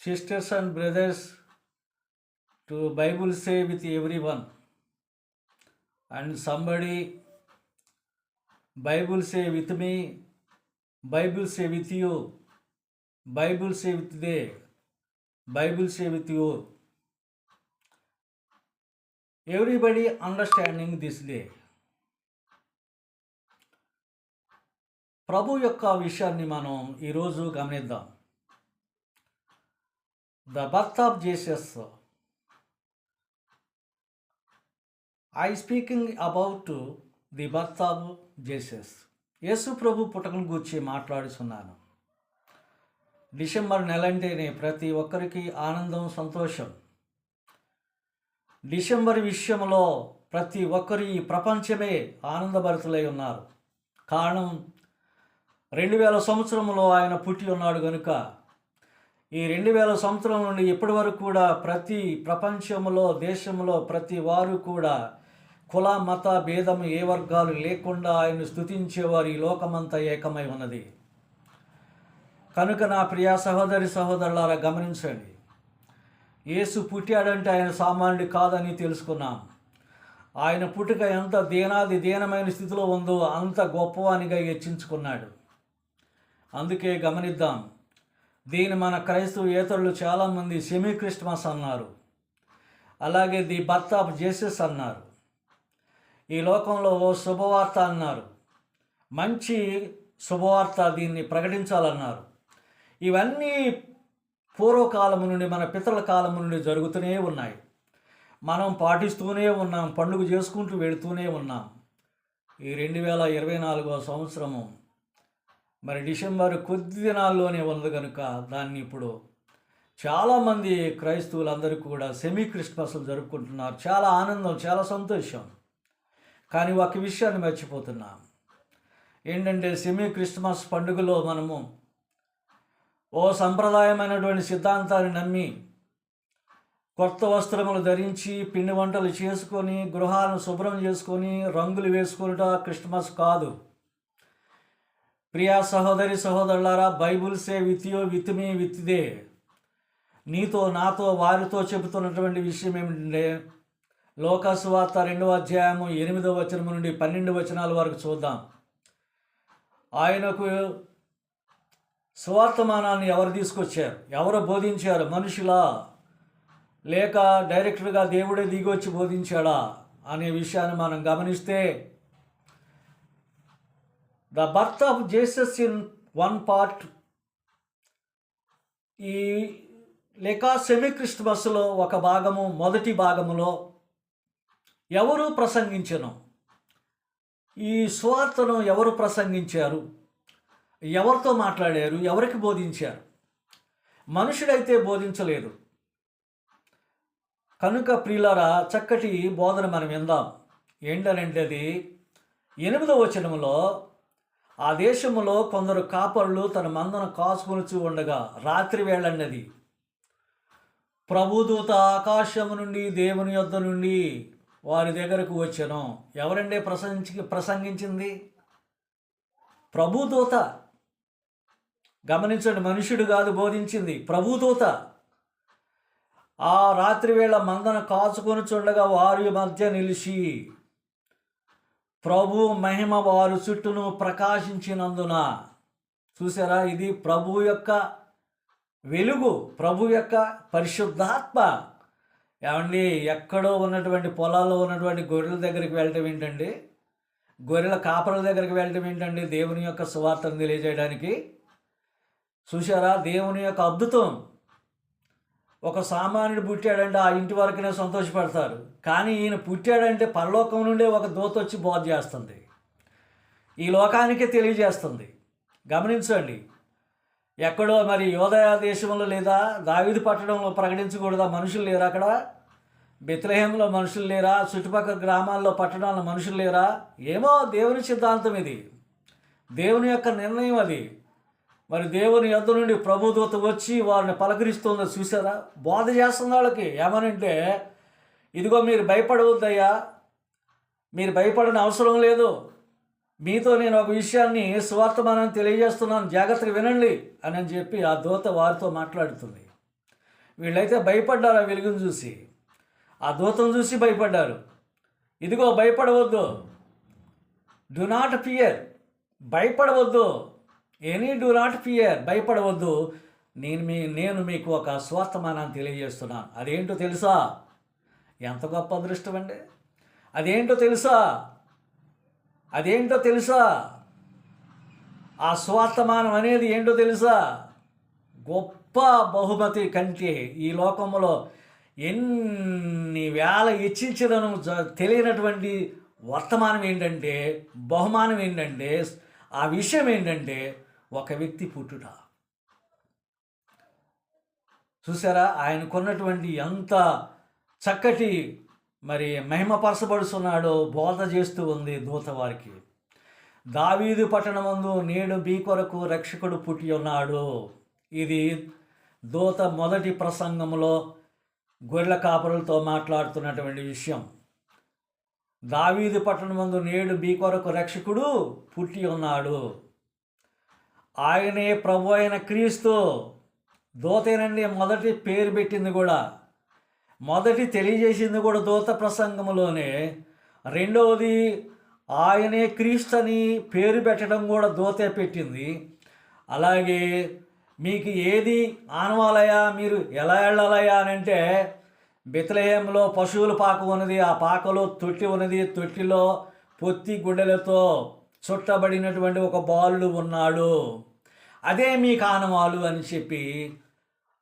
sisters and brothers, to Bible say with everyone, and somebody Bible say with me, Bible say with you, Bible say with they, Bible say with you. Everybody understanding this day. ప్రభు యొక్క విషయాన్ని మనం ఈరోజు గమనిద్దాం. The birth of Jesus. I speaking about the birth of Jesus. Yesu ప్రభు పుట్టకను గురించి మాట్లాడుతున్నాను. December నెల అంటేనే ప్రతి ఒక్కరికి ఆనందం, సంతోషం. డిసెంబర్ విషయంలో ప్రతి ఒక్కరు ఈ ప్రపంచమే ఆనందభరితులై ఉన్నారు. కారణం 2000 సంవత్సరంలో ఆయన పుట్టి ఉన్నాడు కనుక ఈ 2000 సంవత్సరం నుండి ఇప్పటి వరకు కూడా ప్రతి ప్రపంచంలో, దేశంలో ప్రతి వారు కూడా కుల మత భేదం ఏ వర్గాలు లేకుండా ఆయన్ని స్తుతించేవారు ఈ లోకమంతా ఏకమై ఉన్నది. కనుక నా ప్రియ సహోదరి సహోదరులారా గమనించండి. యేసు పుట్టాడంటే ఆయన సామాన్యుడు కాదని తెలుసుకున్నాం. ఆయన పుట్టుక ఎంత దీనమైన స్థితిలో ఉందో అంత గొప్పవానిగా హెచ్చించుకున్నాడు. అందుకే గమనిద్దాం. దీన్ని మన క్రైస్తవేతరులు చాలామంది సెమీ క్రిస్మస్ అన్నారు, అలాగే ది బర్త్ ఆఫ్ జీసస్ అన్నారు, ఈ లోకంలో శుభవార్త అన్నారు, మంచి శుభవార్త దీన్ని ప్రకటించాలన్నారు. ఇవన్నీ పూర్వకాలము నుండి, మన పితరుల కాలము నుండి జరుగుతూనే ఉన్నాయి. మనం పాటిస్తూనే ఉన్నాం, పండుగ చేసుకుంటూ వెళుతూనే ఉన్నాం. ఈ 2024వ సంవత్సరము మరి డిసెంబర్ కొద్ది దినాల్లోనే ఉంది కనుక దాన్ని ఇప్పుడు చాలామంది క్రైస్తవులందరూ కూడా సెమీ క్రిస్మస్లు జరుపుకుంటున్నారు. చాలా ఆనందం, చాలా సంతోషం. కానీ ఒక విషయాన్ని మర్చిపోతున్నాం. ఏంటంటే సెమీ క్రిస్మస్ పండుగలో మనము ఓ సంప్రదాయమైనటువంటి సిద్ధాంతాన్ని నమ్మి కొత్త వస్త్రములు ధరించి పిండి వంటలు చేసుకొని గృహాలను శుభ్రం చేసుకొని రంగులు వేసుకొనుట క్రిస్మస్ కాదు. ప్రియా సహోదరి సహోదరులారా, Bible say with you, with me, with they, నీతో నాతో వారితో చెబుతున్నటువంటి విషయం ఏమిటంటే లోకాసు వార్త 2వ అధ్యాయము 8వ వచనం నుండి 12 వచనాల వరకు చూద్దాం. ఆయనకు సువార్తమానాన్ని ఎవరు తీసుకొచ్చారు, ఎవరు బోధించారు? మనుషులా లేక డైరెక్ట్గా దేవుడే దిగొచ్చి బోధించాడా అనే విషయాన్ని మనం గమనిస్తే the birth of Jesus in one part, ఈ లేక సెమీ క్రిస్మస్లో ఒక భాగము, మొదటి భాగములో ఎవరు ప్రసంగించను, ఈ సువార్తను ఎవరు ప్రసంగించారు, ఎవరితో మాట్లాడారు, ఎవరికి బోధించారు? మనుషుడైతే బోధించలేదు. కనుక ప్రియులారా, చక్కటి బోధన మనం విందాం. ఏంటనంటే అది 8వ వచనంలో, ఆ దేశంలో కొందరు కాపరులు తన మందను కాసుకొనుచూ ఉండగా రాత్రి వేళన్నది ప్రభుదూత ఆకాశము నుండి దేవుని యొద్ద నుండి వారి దగ్గరకు వచ్చెను. ఎవరండే ప్రసంగించింది? ప్రభుదూత. గమనించండి, మనుషుడు కాదు బోధించింది, ప్రభుదూత. ఆ రాత్రి వేళ మందను కాచుకొనుచుండగా వారి మధ్య నిలిచి ప్రభు మహిమ వారు చుట్టూను ప్రకాశించినందున. చూసారా, ఇది ప్రభు యొక్క వెలుగు, ప్రభు యొక్క పరిశుద్ధాత్మ. ఏమండి, ఎక్కడో ఉన్నటువంటి పొలాల్లో ఉన్నటువంటి గొర్రెల దగ్గరికి వెళ్ళటం ఏంటండి, గొర్రెల కాపరుల దగ్గరికి వెళ్ళటం ఏంటండి దేవుని యొక్క సువార్తను తెలియజేయడానికి? చూసారా, దేవుని యొక్క అద్భుతం. ఒక సామాన్యుడు పుట్టాడంటే ఆ ఇంటి వరకునే సంతోషపడతారు. కానీ ఈయన పుట్టాడంటే పరలోకం నుండే ఒక దూత వచ్చి బోధ చేస్తుంది, ఈ లోకానికే తెలియజేస్తుంది. గమనించండి, ఎక్కడో మరి యోదయ దేశంలో లేదా దావీదు పట్టణంలో ప్రకటించకూడదా? మనుషులు లేరా అక్కడ? బెత్లెహేంలో మనుషులు లేరా? చుట్టుపక్కల గ్రామాల్లో, పట్టణాల్లో మనుషులు లేరా? ఏమో దేవుని సిద్ధాంతం ఇది, దేవుని యొక్క నిర్ణయం అది. మరి దేవుని యొద్ద నుండి ప్రభుదూత వచ్చి వారిని పలకరిస్తుందో చూసారా? బోధ చేస్తుంది వాళ్ళకి. ఏమనంటే, ఇదిగో మీరు భయపడవద్దయ్యా, మీరు భయపడని అవసరం లేదు, మీతో నేను ఒక విషయాన్ని సువార్తమానాన్ని తెలియజేస్తున్నాను, జాగ్రత్తగా వినండి అని చెప్పి ఆ దూత వారితో మాట్లాడుతుంది. వీళ్ళైతే భయపడ్డారు ఆ వెలుగును చూసి, ఆ దూతను చూసి భయపడ్డారు. ఇదిగో భయపడవద్దు, డు నాట్ ఫియర్, భయపడవద్దు, డూ నాట్ ఫియర్, భయపడవద్దు, నేను మీకు ఒక స్వార్థమానాన్ని తెలియజేస్తున్నాను. అదేంటో తెలుసా? ఎంత గొప్ప అదృష్టం అండి! అదేంటో తెలుసా? అదేంటో తెలుసా? ఆ స్వార్థమానం అనేది ఏంటో తెలుసా? గొప్ప బహుమతి కంటే ఈ లోకంలో ఎన్ని వేల ఇచ్చించడం తెలియనటువంటి వర్తమానం ఏంటంటే, బహుమానం ఏంటంటే, ఆ విషయం ఏంటంటే ఒక వ్యక్తి పుట్టుట. చూసారా ఆయనకున్నటువంటి ఎంత చక్కటి మహిమపరచబడుతున్నాడో బోధ చేస్తూ ఉంది దూత వారికి. దావీదు పట్టణమందు నేడు మీ కొరకు రక్షకుడు పుట్టి ఉన్నాడు. ఇది దూత మొదటి ప్రసంగంలో గొర్రెల కాపరులతో మాట్లాడుతున్నటువంటి విషయం. దావీదు పట్టణమందు నేడు మీ కొరకు రక్షకుడు పుట్టి ఉన్నాడు. ఆయనే ప్రభు అయిన క్రీస్తు. దూతేనండి మొదటి పేరు పెట్టింది కూడా, మొదటి తెలియజేసింది కూడా దూత ప్రసంగంలోనే. రెండవది ఆయనే క్రీస్తు అని పేరు పెట్టడం కూడా దూతే పెట్టింది. అలాగే మీకు ఏది ఆనవాలయా, మీరు ఎలా వెళ్ళాలయా అని అంటే, బెత్లెహేంలో పశువుల పాక ఉన్నది, ఆ పాకలో తొట్టి ఉన్నది, తొట్టిలో పొత్తి గుడ్డలతో చుట్టబడినటువంటి ఒక బాలుడు ఉన్నాడు, అదే మీ కానవాలు అని చెప్పి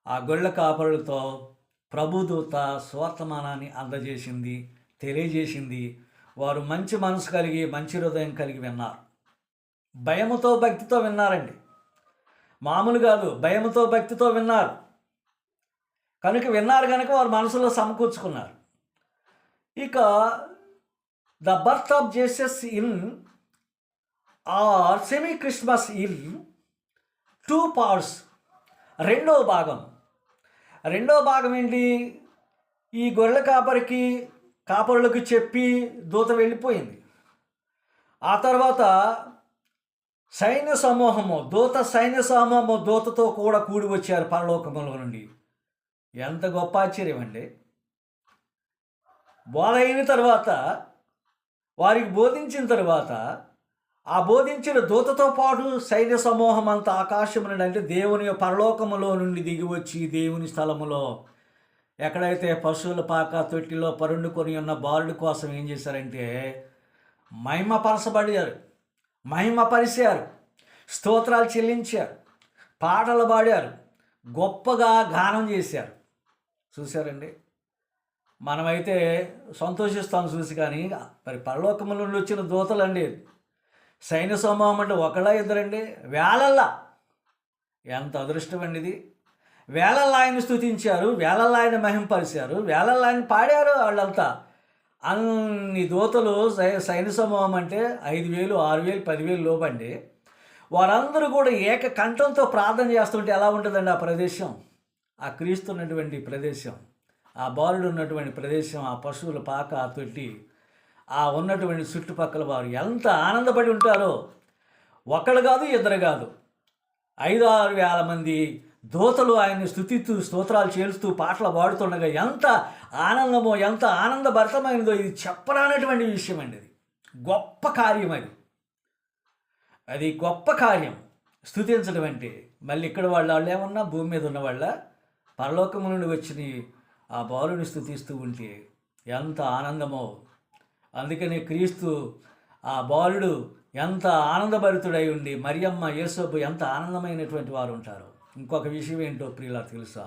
ఆ గొర్రెల కాపరులతో ప్రభుదూత స్వార్థమానాన్ని అందజేసింది, తెలియజేసింది. వారు మంచి మనసు కలిగి, మంచి హృదయం కలిగి విన్నారు. భయముతో భక్తితో విన్నారండి, మామూలు కాదు, భయముతో భక్తితో విన్నారు. విన్నారు కనుక వారు మనసులో సమకూర్చుకున్నారు. ఇక the birth of Jesus in are semi Christmas in 2 parts. రెండో భాగం ఏంటి? ఈ గొర్రెల కాపరులకు చెప్పి దూత వెళ్ళిపోయింది. ఆ తర్వాత సైన్య సమూహము దూతతో కూడా కూడి వచ్చారు పరలోకములో నుండి. ఎంత గొప్ప ఆశ్చర్యం అండి! బోధ అయిన తర్వాత, వారికి బోధించిన తర్వాత, ఆ బోధించిన దూతతో పాటు సైన్య సమూహం అంతా ఆకాశం నుండి, అంటే దేవుని పరలోకములో నుండి దిగి వచ్చి దేవుని స్థలములో ఎక్కడైతే పశువుల పాక తొట్టిలో పరుండుకొని ఉన్న బాలుడి కోసం ఏం చేశారంటే మహిమపరిచారు, స్తోత్రాలు చెల్లించారు, పాటలు పాడారు, గొప్పగా గానం చేశారు. చూశారండి? మనమైతే సంతోషిస్తాం చూసి, కానీ పరలోకముల నుండి వచ్చిన దూతలండి, సైన్య సమూహం అంటే ఒకళ్ళ ఇద్దరండి, వేలల్లా. ఎంత అదృష్టం అండి ఇది! వేలల్లా ఆయన స్తుతించారు, వేలల్లా ఆయన మహింపరిచారు, వేలల్లా ఆయన పాడారు వాళ్ళంతా. అన్ని దూతలు సైన్య సమూహం అంటే 5,000, 6,000, 10,000 లోపండి. వారందరూ కూడా ఏక కంఠంతో ప్రార్థన చేస్తుంటే ఎలా ఉంటుందండి ఆ ప్రదేశం, ఆ క్రీస్తు ఉన్నటువంటి ప్రదేశం, ఆ బాలుడు ఉన్నటువంటి ప్రదేశం, ఆ పశువుల పాక, ఆ తొట్టి, ఆ ఉన్నటువంటి చుట్టుపక్కల వారు ఎంత ఆనందపడి ఉంటారో. ఒకళ్ళు కాదు, ఇద్దరు కాదు, 5-6 వేల మంది దూతలు ఆయన్ని స్తుతిస్తూ స్తోత్రాలు చేస్తూ పాటలు పాడుతుండగా ఎంత ఆనందమో, ఎంత ఆనందభరితమైనదో ఇది చెప్పరానటువంటి విషయం అండి. అది గొప్ప కార్యం, అది గొప్ప కార్యం స్తుతించడం అంటే. మళ్ళీ ఇక్కడ వాళ్ళు ఏమన్నా భూమి మీద ఉన్న వాళ్ళ పరలోకము నుండి వచ్చిన ఆ బాలుని స్తుతిస్తూ ఉంటే ఎంత ఆనందమో. అందుకని క్రీస్తు ఆ బాలుడు ఎంత ఆనందభరితుడై ఉండి, మరియమ్మ, యేసోబు ఎంత ఆనందమైనటువంటి వారు ఉంటారు. ఇంకొక విషయం ఏంటో ప్రియులా తెలుసా?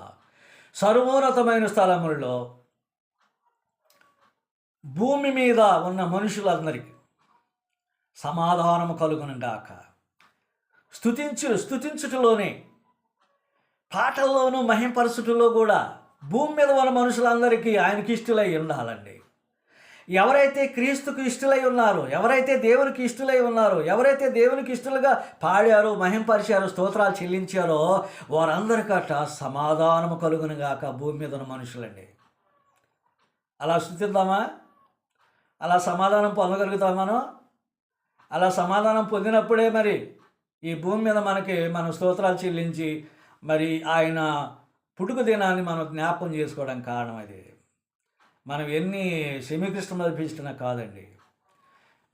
సర్వోన్నతమైన స్థలములలో భూమి మీద ఉన్న మనుషులందరికీ సమాధానము కలుగునుగాక. స్తుతించుటలోనే, పాటల్లోనూ, మహింపరచుటలో కూడా భూమి మీద ఉన్న మనుషులందరికీ ఆయనకి ఇష్టలై ఉండాలండి. ఎవరైతే క్రీస్తుకు ఇష్టలై ఉన్నారో, ఎవరైతే దేవునికి ఇష్టలై ఉన్నారో, ఎవరైతే దేవునికి ఇష్టలుగా పాడారో, మహింపరిచారో, స్తోత్రాలు చెల్లించారో వారందరికట సమాధానము కలుగునుగాక భూమి మీద ఉన్న మనుషులండి. అలా స్తుతిద్దామా? అలా సమాధానం పొందగలుగుతామా? అలా సమాధానం పొందినప్పుడే మరి ఈ భూమి మీద మనం స్తోత్రాలు చెల్లించి ఆయన పుట్టుక దినాన్ని మనం జ్ఞాపకం చేసుకోవడానికి కారణం అది. మనం ఎన్ని సెమీ క్రిస్టమస్ ఫీస్ట్‌నా కాదండి.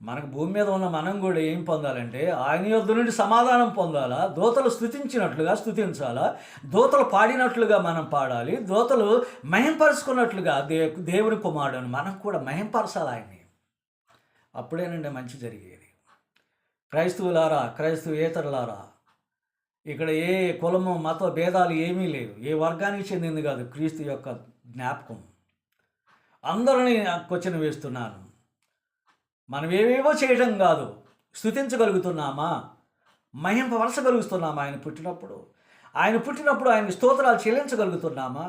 మనకు భూమి మీద ఉన్న మనం కూడా ఏం పొందాలంటే, ఆయన యొద్ద నుండి సమాధానం పొందాలా, దూతలు స్తుతించినట్లుగా స్తుతించాలా, దూతలు పాడినట్లుగా మనం పాడాలి, దూతలు మహింపరుచుకున్నట్లుగా దేవుని కుమారుడని మనం కూడా మహింపరచాలి ఆయన్ని. అప్పుడేనండి మంచి జరిగేది. క్రైస్తవులారా, క్రైస్తవేతరులారా, ఇక్కడ ఏ కులము మత భేదాలు ఏమీ లేవు. ఏ వర్గానికి చెందింది కాదు క్రీస్తు యొక్క జ్ఞాపకం. అందరినీ క్వశ్చన్ వేస్తున్నాను. మనం ఏవేవో చేయడం కాదు, స్తుతించగలుగుతున్నామా, మహింపరచగలుగుతున్నామా ఆయన పుట్టినప్పుడు ఆయనకి స్తోత్రాలు చెల్లించగలుగుతున్నామా,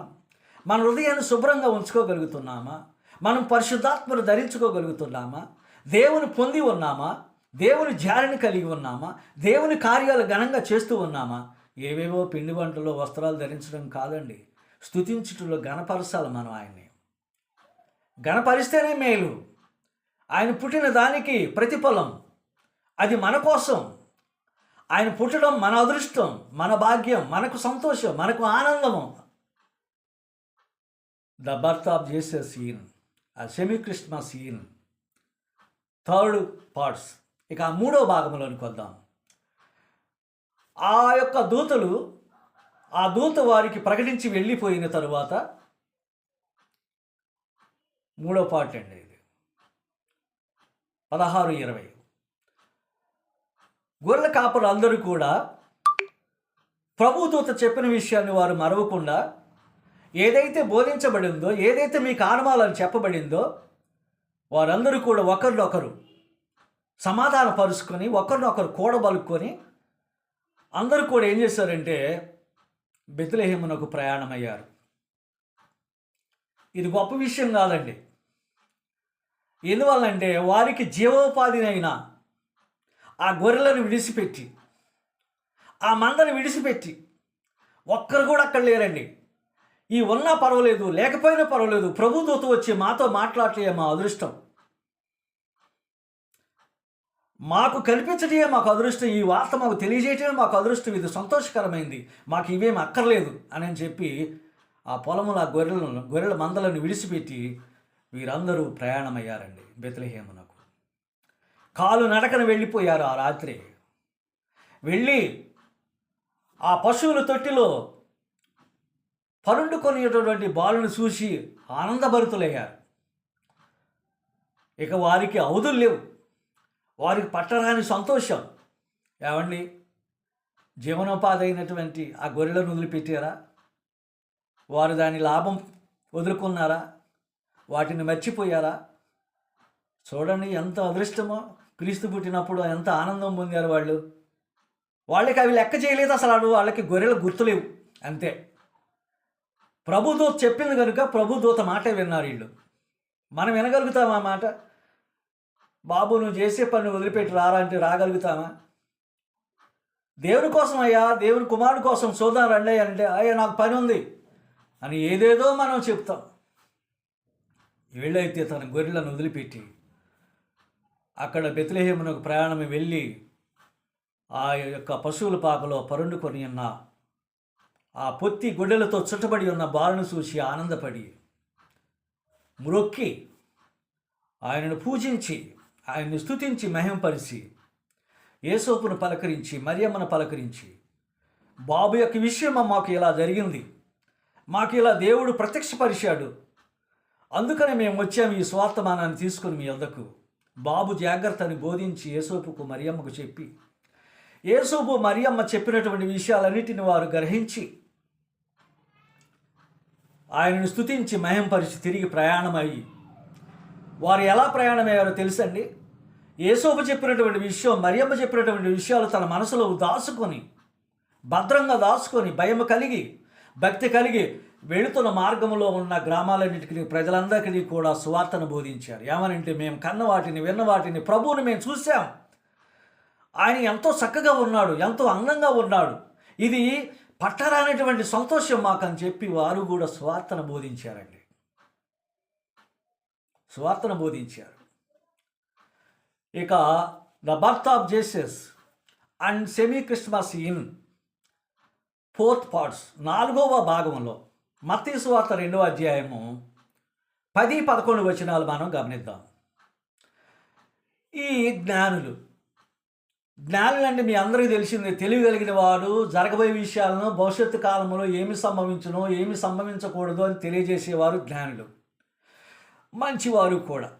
మన హృదయాన్ని శుభ్రంగా ఉంచుకోగలుగుతున్నామా, మనం పరిశుద్ధాత్మను ధరించుకోగలుగుతున్నామా, దేవుని పొంది ఉన్నామా, దేవుని జాలిని కలిగి ఉన్నామా, దేవుని కార్యాలు ఘనంగా చేస్తూ ఉన్నామా. ఏవేవో పిండి వంటలు వస్త్రాలు ధరించడం కాదండి, స్తుతించుటలో ఘనపరచాలి. మనం ఆయన్ని ఘనపరిస్తేనే మేలు. ఆయన పుట్టిన దానికి ప్రతిఫలం అది మన కోసం. ఆయన పుట్టడం మన అదృష్టం, మన భాగ్యం, మనకు సంతోషం, మనకు ఆనందము. The birth of Jesus scene, ఆ semi Christmas scene, third parts. ఇక ఆ మూడో భాగంలోనికి వద్దాం. ఆ యొక్క దూతలు, ఆ దూత వారికి ప్రకటించి వెళ్ళిపోయిన తరువాత మూడో పార్ట్ అండి ఇది, 16-20. గొర్రెల కాపరు అందరూ కూడా ప్రభుదూత చెప్పిన విషయాన్ని వారు మరవకుండా, ఏదైతే బోధించబడిందో, ఏదైతే మీకు ఆనవాలని చెప్పబడిందో, వారందరూ కూడా ఒకరినొకరు సమాధానపరుచుకొని, ఒకరినొకరు కూడబలుక్కొని, అందరూ కూడా ఏం చేశారంటే బెత్లెహేమునకు ప్రయాణమయ్యారు. ఇది గొప్ప విషయం కాదండి. ఎందువల్లంటే వారికి జీవోపాధినైన ఆ గొర్రెలను విడిచిపెట్టి, ఆ మందని విడిచిపెట్టి ఒక్కరు కూడా అక్కడ లేరండి. ఈ ఉన్నా పర్వాలేదు, లేకపోయినా పర్వాలేదు, ప్రభుదూత వచ్చి మాతో మాట్లాడటమే మా అదృష్టం, మాకు కల్పించటమే మాకు అదృష్టం, ఈ వార్త మాకు తెలియజేయటమే మాకు అదృష్టం, ఇది సంతోషకరమైంది, మాకు ఇవేమి అక్కర్లేదు అని చెప్పి ఆ పొలముల గొర్రెల మందలను విడిచిపెట్టి వీరందరూ ప్రయాణమయ్యారండి బెత్లెహేమునకు. కాలు నడకన వెళ్ళిపోయారు. ఆ రాత్రి వెళ్ళి ఆ పశువుల తొట్టిలో పరుండుకొనేటటువంటి బాలును చూసి ఆనందభరితులయ్యారు. ఇక వారికి అవధులు లేవు, వారికి పట్టరాని సంతోషం. ఏమండి, జీవనోపాధి అయినటువంటి ఆ గొర్రెలను వదిలిపెట్టారా? వారు దాని లాభం వదులుకున్నారా? వాటిని మర్చిపోయారా? చూడండి ఎంత అదృష్టమో. క్రీస్తు పుట్టినప్పుడు ఎంత ఆనందం పొందారు వాళ్ళు. వాళ్ళకి అవి లెక్క చేయలేదు అసలు. వాళ్ళకి గొర్రెలు గుర్తులేవు అంతే. ప్రభుదూత చెప్పింది కనుక ప్రభుదూత మాటే విన్నారు వీళ్ళు. మనం వినగలుగుతామా ఆ మాట? బాబు నువ్వు చేసే పని వదిలిపెట్టి రారా అంటే రాగలుగుతామా? దేవుని కోసం అయ్యా, దేవుని కుమారుడు కోసం చూద్దాం రండి అంటే, అయ్యా నాకు పని ఉంది అని ఏదేదో మనం చెప్తాం. వీళ్ళైతే తన గొర్రెలను వదిలిపెట్టి అక్కడ బెత్లెహేమునకు ప్రయాణం వెళ్ళి ఆ యొక్క పశువుల పాకలో పరుండుకొని ఉన్న ఆ పొత్తి గొడ్డలతో చుట్టబడి ఉన్న బాలును చూసి ఆనందపడి మ్రొక్కి ఆయనను పూజించి, ఆయన్ని స్తుతించి, మహింపరిచి, యేసోపును పలకరించి, మరియమ్మను పలకరించి, బాబు యొక్క విషయం మాకు ఇలా జరిగింది, మాకు ఇలా దేవుడు ప్రత్యక్షపరిచాడు, అందుకనే మేము వచ్చాము ఈ స్వార్థమానాన్ని తీసుకుని మీ వద్దకు. బాబు జాగ్రత్తని బోధించి యేసోపుకు మరియమ్మకు చెప్పి, యేసోపు మరియమ్మ చెప్పినటువంటి విషయాలన్నిటిని వారు గ్రహించి ఆయనను స్తుతించి మహింపరిచి తిరిగి ప్రయాణమయ్యి, వారు ఎలా ప్రయాణమయ్యారో తెలుసండి. యేసోపు చెప్పినటువంటి విషయం, మరియమ్మ చెప్పినటువంటి విషయాలు తన మనసులో దాచుకొని, భద్రంగా దాచుకొని, భయం కలిగి, భక్తి కలిగి వెళుతున్న మార్గంలో ఉన్న గ్రామాలన్నిటికీ, ప్రజలందరికీ కూడా సువార్తను బోధించారు. ఏమనంటే, మేము కన్న వాటిని, విన్న వాటిని, ప్రభువుని మేము చూసాం, ఆయన ఎంతో చక్కగా ఉన్నాడు, ఎంతో అందంగా ఉన్నాడు, ఇది పట్టరానటువంటి సంతోషం మాకని చెప్పి వారు కూడా సువార్తను బోధించారండి. సువార్తను బోధించారు. ఇక the birth of Jesus and semi Christmas in fourth parts 4వ భాగంలో మత్తయి సువార్త 2వ అధ్యాయము 10-11 వచనాలు మనం గమనిద్దాం. ఈ జ్ఞానులు అంటే మీ అందరికీ తెలిసింది, తెలివి కలిగిన వాడు జరగబోయే విషయాలను భవిష్యత్తు కాలంలో ఏమి సంభవించునో ఏమి సంభవించకూడదు అని తెలియజేసేవారు జ్ఞానులు. మంచివారు కూడా,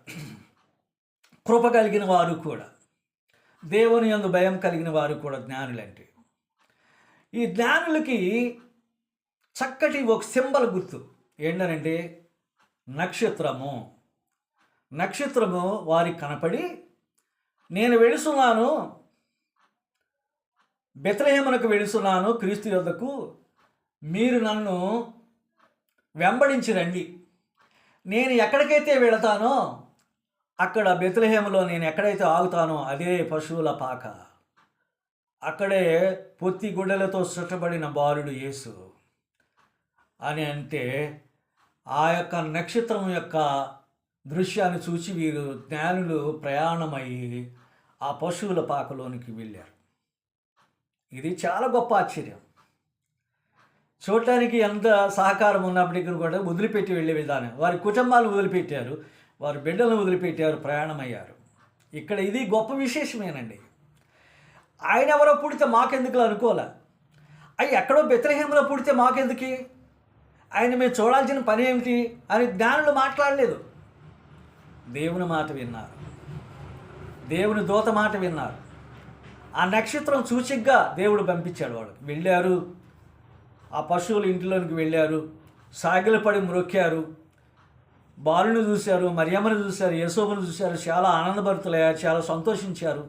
కృప కలిగిన వారు కూడా, దేవుని యందు భయం కలిగిన వారు కూడా జ్ఞానులంటే. ఈ జ్ఞానులకి చక్కటి ఒక సింబల్ గుర్తు ఏంటనంటే నక్షత్రము వారికి కనపడి, నేను వెళుతున్నాను, బెత్లెహేమునకు వెళుతున్నాను, క్రీస్తు యొద్దకు, మీరు నన్ను వెంబడించి రండి. నేను ఎక్కడికైతే వెళతానో అక్కడ బెత్లెహేములో నేను ఎక్కడైతే ఆగుతానో అదే పశువుల పాక, అక్కడే పొత్తి గుడ్డలతో చుట్టబడిన బాలుడు యేసు అని అంటే, ఆ యొక్క నక్షత్రం యొక్క దృశ్యాన్ని చూసి వీరు జ్ఞానులు ప్రయాణమయ్యి ఆ పశువుల పాకలోనికి వెళ్ళారు. ఇది చాలా గొప్ప ఆశ్చర్యం. చూడటానికి ఎంత సహకారం ఉన్నప్పటికీ కూడా వదిలిపెట్టి వెళ్ళే విధానం, వారి కుటుంబాలను వదిలిపెట్టారు, వారి బిడ్డలను వదిలిపెట్టారు, ప్రయాణమయ్యారు. ఇక్కడ ఇది గొప్ప విశేషమేనండి. ఆయన ఎవరో పుడితే మాకెందుకు అనుకోలే, అవి ఎక్కడో బెత్లెహేములో పుడితే మాకెందుకు, ఆయన మేము చూడాల్సిన పని ఏమిటి అని జ్ఞానులు మాట్లాడలేదు. దేవుని మాట విన్నారు, దేవుని దూత మాట విన్నారు. ఆ నక్షత్రం సూచికగా దేవుడు పంపించాడు. వాళ్ళకి వెళ్ళారు, ఆ పశువుల ఇంటిలోనికి వెళ్ళారు, సాగిలపడి మ్రొక్కారు, బాలుని చూశారు, మరియమ్మను చూశారు, యేసోబును చూశారు, చాలా ఆనందభరితులయ్యారు, చాలా సంతోషించారు.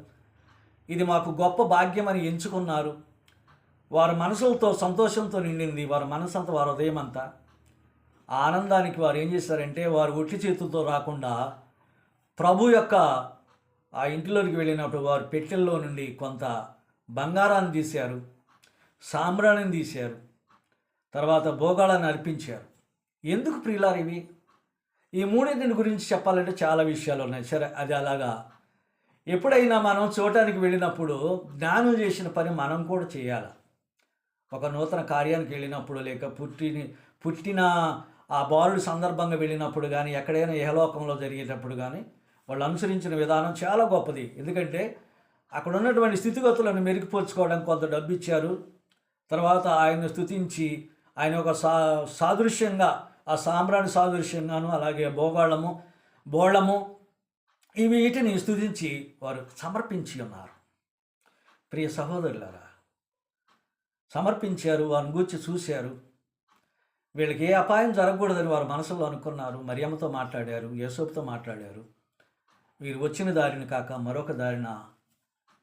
ఇది మాకు గొప్ప భాగ్యం అని ఎంచుకున్నారు. వారి మనసులతో సంతోషంతో నిండింది, వారి మనసంతా, వారి హృదయం అంతా. ఆ ఆనందానికి వారు ఏం చేశారంటే, వారు ఒట్టి చేతులతో రాకుండా ప్రభు యొక్క ఆ ఇంటిలోకి వెళ్ళినప్పుడు వారు పెట్టెల్లో నుండి కొంత బంగారాన్ని తీశారు, సాంబ్రాణిని తీశారు, తర్వాత భోగాలను అర్పించారు. ఎందుకు ప్రియులారు ఇవి? ఈ మూడింటిని గురించి చెప్పాలంటే చాలా విషయాలు ఉన్నాయి. సరే, అది అలాగా. ఎప్పుడైనా మనం చూడటానికి వెళ్ళినప్పుడు జ్ఞానం చేసిన పని మనం కూడా చేయాలి. ఒక నూతన కార్యానికి వెళ్ళినప్పుడు, లేక పుట్టిన ఆ బాలుడు సందర్భంగా వెళ్ళినప్పుడు కానీ, ఎక్కడైనా ఇహలోకంలో జరిగేటప్పుడు కానీ వాళ్ళు అనుసరించిన విధానం చాలా గొప్పది. ఎందుకంటే అక్కడ ఉన్నటువంటి స్థితిగతులను మెరుగుపరుచుకోవడానికి కొంత డబ్బు ఇచ్చారు. తర్వాత ఆయన్ని స్తుతించి, ఆయన ఒక సాదృశ్యంగా, ఆ సాంబ్రాణి సాదృశ్యంగాను, అలాగే బోళము వీటిని స్తుతించి వారు సమర్పించి ఉన్నారు. ప్రియ సహోదరులారా, సమర్పించారు, వారిని గూర్చి చూశారు. వీళ్ళకి ఏ అపాయం జరగకూడదని వారు మనసులో అనుకున్నారు. మరియమ్మతో మాట్లాడారు, యేసోపుతో మాట్లాడారు. వీరు వచ్చిన దారిని కాక మరొక దారిన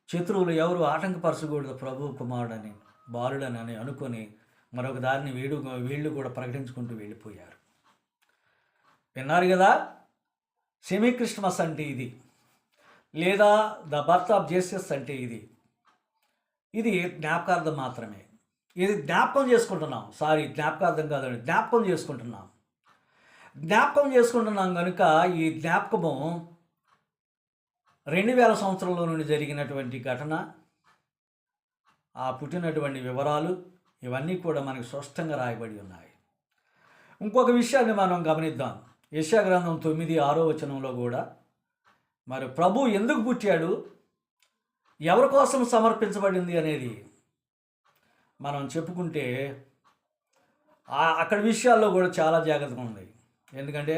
శత్రువులు ఎవరు ఆటంకపరచకూడదు ప్రభు కుమారుడని, బాలుడని అనుకొని మరొక దారిని వీళ్ళు కూడా ప్రకటించుకుంటూ వెళ్ళిపోయారు. విన్నారు కదా, సెమీ క్రిస్మస్ అంటే ఇది, లేదా ద బర్త్ ఆఫ్ జీసస్ అంటే ఇది జ్ఞాపకార్థం మాత్రమే. ఇది జ్ఞాపకం చేసుకుంటున్నాం. జ్ఞాపకార్థం కాదండి, జ్ఞాపకం చేసుకుంటున్నాం కనుక ఈ జ్ఞాపకము 2000 సంవత్సరంలో నుండి జరిగినటువంటి ఘటన, ఆ పుట్టినటువంటి వివరాలు ఇవన్నీ కూడా మనకు స్పష్టంగా రాయబడి ఉన్నాయి. ఇంకొక విషయాన్ని మనం గమనిద్దాం. యెషయా గ్రంథం 9:6 వచనంలో కూడా మరి ప్రభు ఎందుకు పుట్టాడు, ఎవరి కోసం సమర్పించబడింది అనేది మనం చెప్పుకుంటే అక్కడ విషయాల్లో కూడా చాలా జాగ్రత్తగా ఉంది. ఎందుకంటే